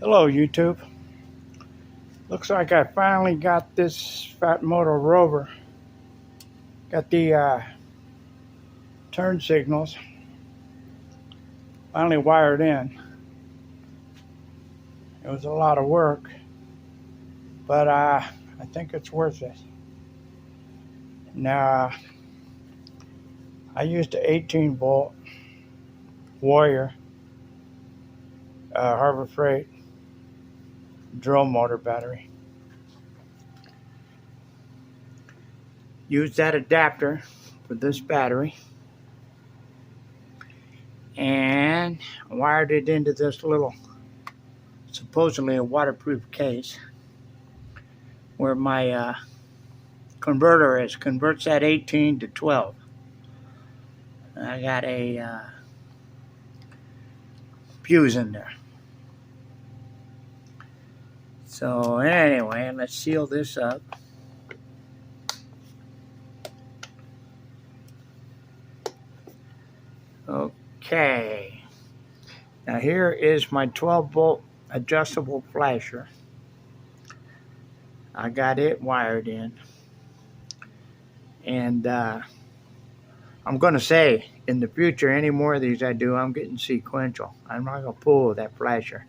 Hello YouTube. Looks like I finally got this Phatmoto Rover. Got the turn signals finally wired in. It was a lot of work, but I think it's worth it. Now, I used an 18-volt Warrior Harbor Freight drill motor battery. Used that adapter for this battery and wired it into this little, supposedly a waterproof case where my converter is. Converts that 18 to 12. I got a fuse in there. So anyway, let's seal this up. Okay. Now here is my 12-volt adjustable flasher. I got it wired in. And I'm going to say, in the future, any more of these I do, I'm getting sequential. I'm not going to pull that flasher.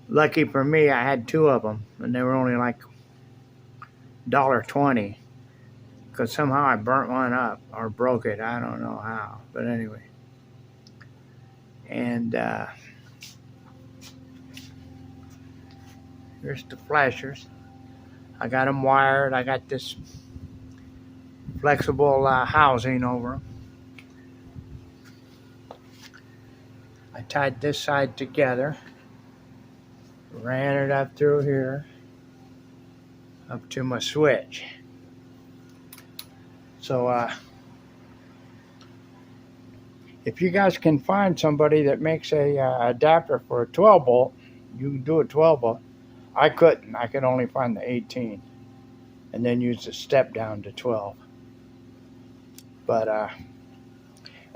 Lucky for me, I had two of them, and they were only like $1.20. Because somehow I burnt one up or broke it. I don't know how. But anyway. And here's the flashers. I got them wired. I got this flexible housing over them. I tied this side together. Ran it up through here. Up to my switch. So if you guys can find somebody that makes a adapter for a 12 volt, you can do a 12 volt. I couldn't. I could only find the 18 and then use the step down to 12. But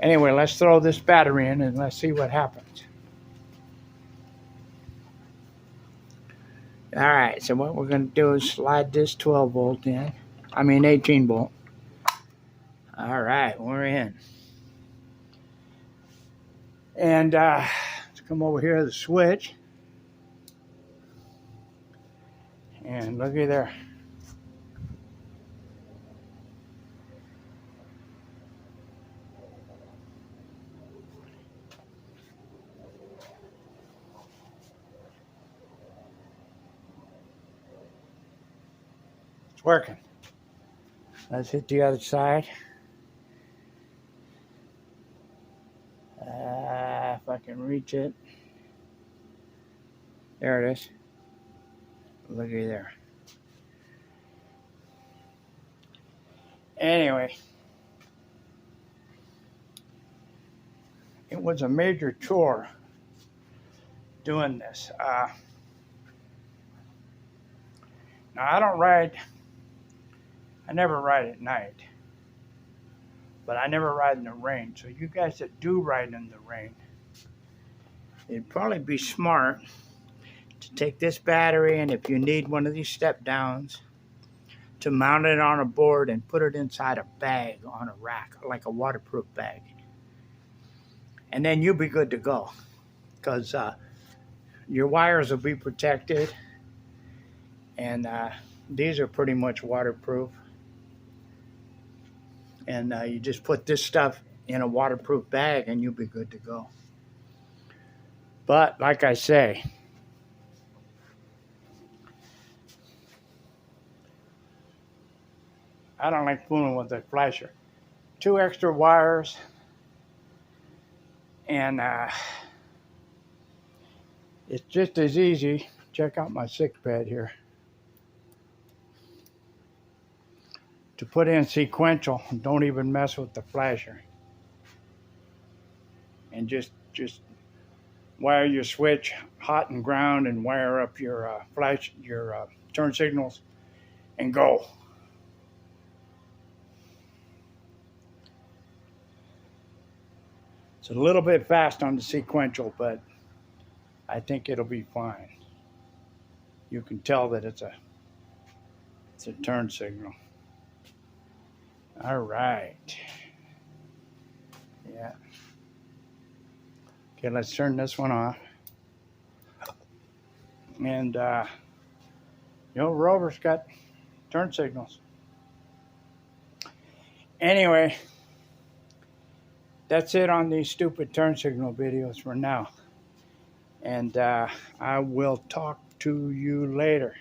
anyway, let's throw this battery in and let's see what happens. All right, so what we're going to do is slide this 12 volt in. 18 volt. All right, we're in. And let's come over here to the switch. And looky there. It's working. Let's hit the other side. If I can reach it. There it is. Looky there. Anyway, it was a major chore doing this. Now I never ride at night, but I never ride in the rain. So you guys that do ride in the rain, it'd probably be smart to take this battery, and if you need one of these step downs, to mount it on a board and put it inside a bag on a rack, like a waterproof bag. And then you'll be good to go, because your wires will be protected, and these are pretty much waterproof. And you just put this stuff in a waterproof bag and you'll be good to go. But like I say, I don't like fooling with the flasher. 2 extra wires, and it's just as easy. Check out my Sikk Ped here. To put in sequential, don't even mess with the flasher. And just wire your switch hot and ground, and wire up your turn signals, and go. It's a little bit fast on the sequential, but I think it'll be fine. You can tell that it's a turn signal. All right. Yeah. Okay, let's turn this one off. And Rover's got turn signals. Anyway, that's it on these stupid turn signal videos for now. And I will talk to you later.